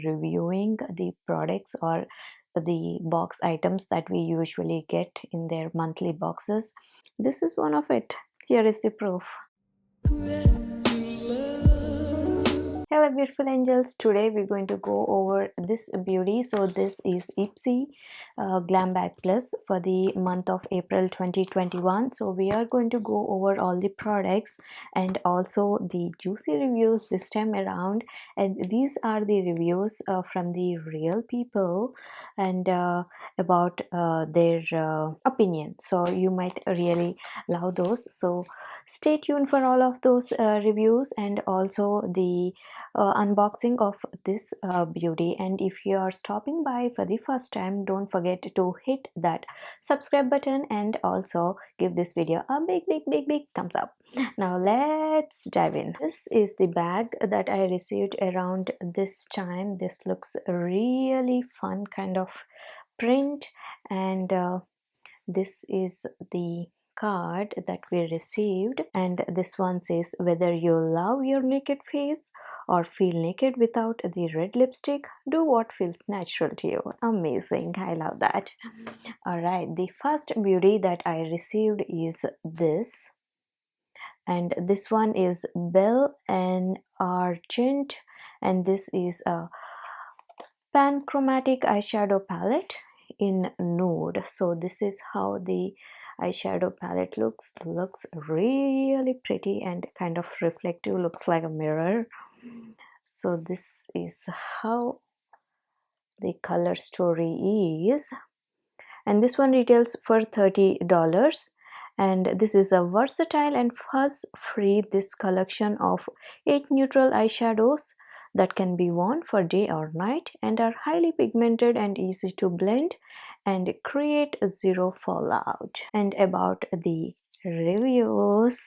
reviewing the products or the box items that we usually get in their monthly boxes. This is one of it. Here is the proof. Hello beautiful angels, today we're going to go over this beauty. So this is Ipsy Glam Bag Plus for the month of April 2021. So we are going to go over all the products and also the juicy reviews this time around, and these are the reviews from the real people and about their opinion, so you might really love those. So stay tuned for all of those reviews and also the unboxing of this beauty. And if you are stopping by for the first time, don't forget to hit that subscribe button and also give this video a big thumbs up. Now let's dive in. This is the bag that I received around this time. This looks really fun kind of print, and this is the card that we received, and this one says, whether you love your naked face or feel naked without the red lipstick, do what feels natural to you. Amazing, I love that. All right, the first beauty that I received is this, and this one is Bell and Argent, and this is a panchromatic eyeshadow palette in nude. So this is how the eyeshadow palette looks really pretty and kind of reflective, looks like a mirror. So this is how the color story is, and this one retails for $30, and this is a versatile and fuss free this collection of 8 neutral eyeshadows that can be worn for day or night and are highly pigmented and easy to blend and create zero fallout. And about the reviews,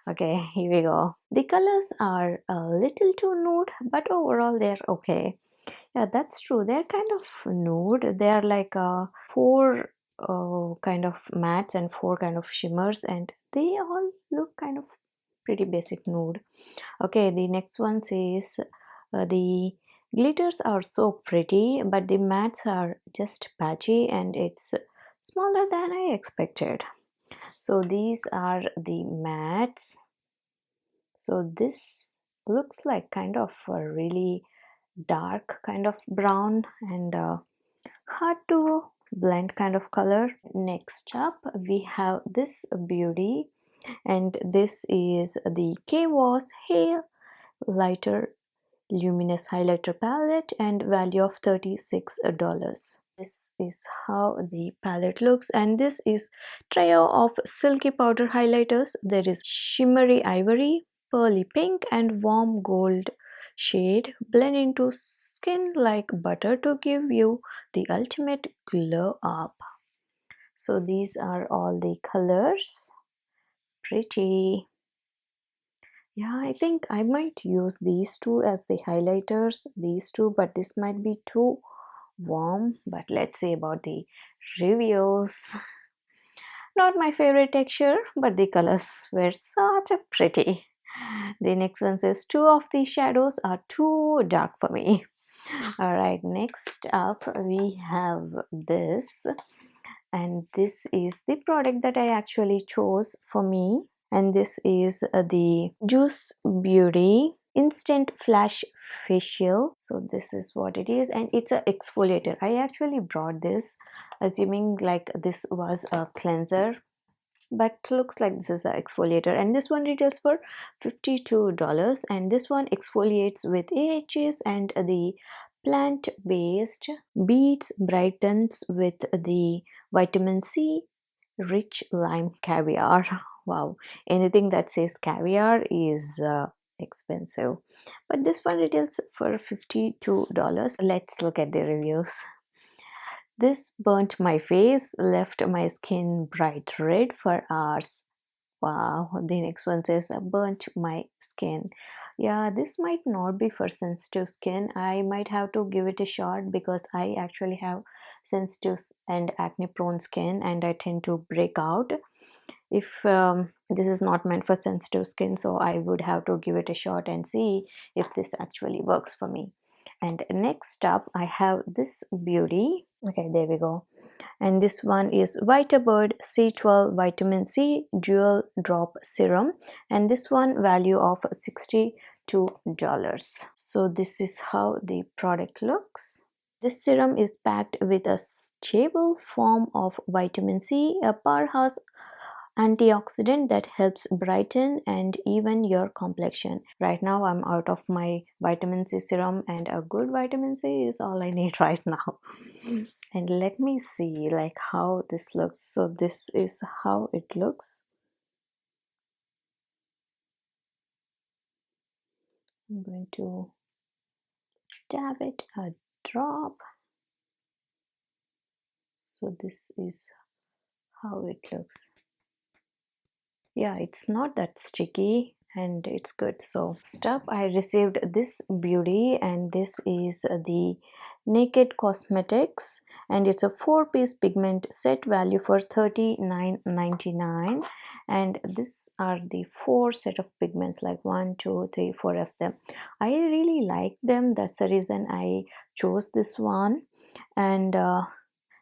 okay, here we go. The colors are a little too nude, but overall they're okay. Yeah, that's true, they're kind of nude. They are like four kind of mattes and 4 kind of shimmers, and they all look kind of pretty basic nude. Okay, the next one says the glitters are so pretty, but the mattes are just patchy and it's smaller than I expected. So these are the mattes. So this looks like kind of a really dark kind of brown and hard to blend kind of color. Next up we have this beauty, and this is the K-Was Hair Lighter Luminous Highlighter Palette and value of $36. This is how the palette looks, and this is trio of silky powder highlighters. There is shimmery ivory, pearly pink and warm gold shade blend into skin like butter to give you the ultimate glow up. So these are all the colors. Pretty. Yeah, I think I might use these two as the highlighters, these two, but this might be too warm. But let's see about the reviews. Not my favorite texture, but the colors were such a pretty. The next one says, 2 of the shadows are too dark for me. Alright, next up we have this, and this is the product that I actually chose for me. And this is the Juice Beauty Instant Flash Facial. So this is what it is, and it's an exfoliator. I actually brought this assuming like this was a cleanser, but looks like this is an exfoliator, and this one retails for $52, and this one exfoliates with AHAs and the plant-based beads, brightens with the vitamin C rich lime caviar. Wow, anything that says caviar is expensive, but this one retails for $52. Let's look at the reviews. This burnt my face, left my skin bright red for hours. Wow, the next one says burnt my skin. Yeah, this might not be for sensitive skin. I might have to give it a shot because I actually have sensitive and acne prone skin and I tend to break out if this is not meant for sensitive skin. So I would have to give it a shot and see if this actually works for me. And next up I have this beauty. Okay, there we go. And this one is Vitabird C12 Vitamin C Dual Drop Serum, and this one value of $62. So this is how the product looks. This serum is packed with a stable form of vitamin C, a powerhouse antioxidant that helps brighten and even your complexion. Right now I'm out of my vitamin C serum, and a good vitamin C is all I need right now. And let me see like how this looks. So this is how it looks. I'm going to dab it a drop. So this is how it looks. Yeah, it's not that sticky and it's good. So stuff, I received this beauty, and this is the Naked Cosmetics, and it's a 4-piece pigment set, value for $39.99. and these are the 4 set of pigments, like 1 2 3 4 of them. I really like them, that's the reason I chose this one. And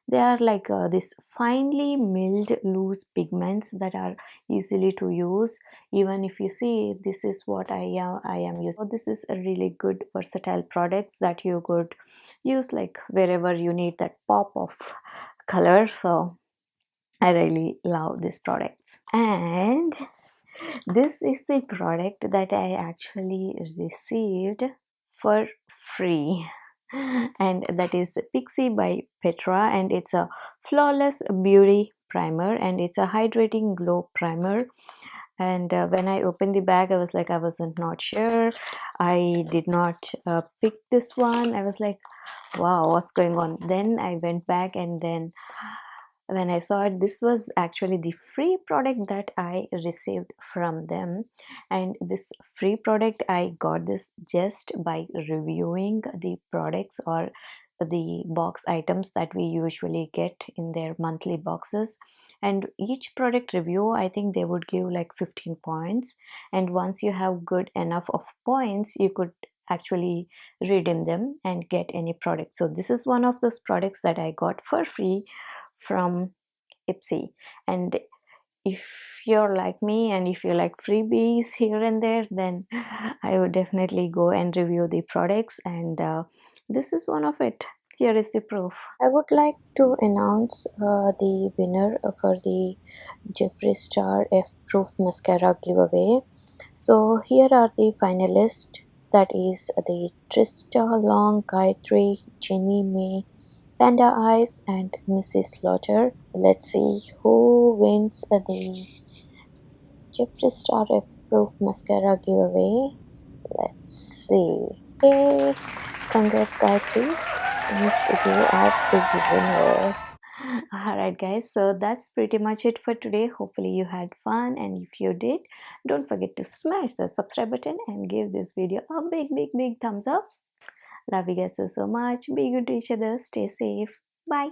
they are like this finely milled loose pigments that are easily to use. Even if you see, this is what I am using. So this is a really good versatile products that you could use like wherever you need that pop of color. So I really love these products. And this is the product that I actually received for free, and that is Pixie by Petra, and it's a flawless beauty primer, and it's a hydrating glow primer. And when I opened the bag, I was like, I wasn't not sure. I did not pick this one. I was like, wow, what's going on? Then I went back, and then when I saw it, this was actually the free product that I received from them. And this free product, I got this just by reviewing the products or the box items that we usually get in their monthly boxes. And each product review, I think they would give like 15 points, and once you have good enough of points, you could actually redeem them and get any product. So this is one of those products that I got for free from Ipsy. And if you're like me and if you like freebies here and there, then I would definitely go and review the products, and this is one of it. Here is the proof. I would like to announce the winner for the Jeffree Star F Proof Mascara giveaway. So here are the finalists. That is the Trista Long, Gayatri, Jenny May, Panda Eyes, and Mrs. Slaughter. Let's see who wins the Jeffree Star F Proof Mascara giveaway. Let's see. Hey, congrats, Gayatri. Since you are the winner. Alright guys, so that's pretty much it for today. Hopefully you had fun, and if you did, don't forget to smash the subscribe button and give this video a big thumbs up. Love you guys so much. Be good to each other. Stay safe.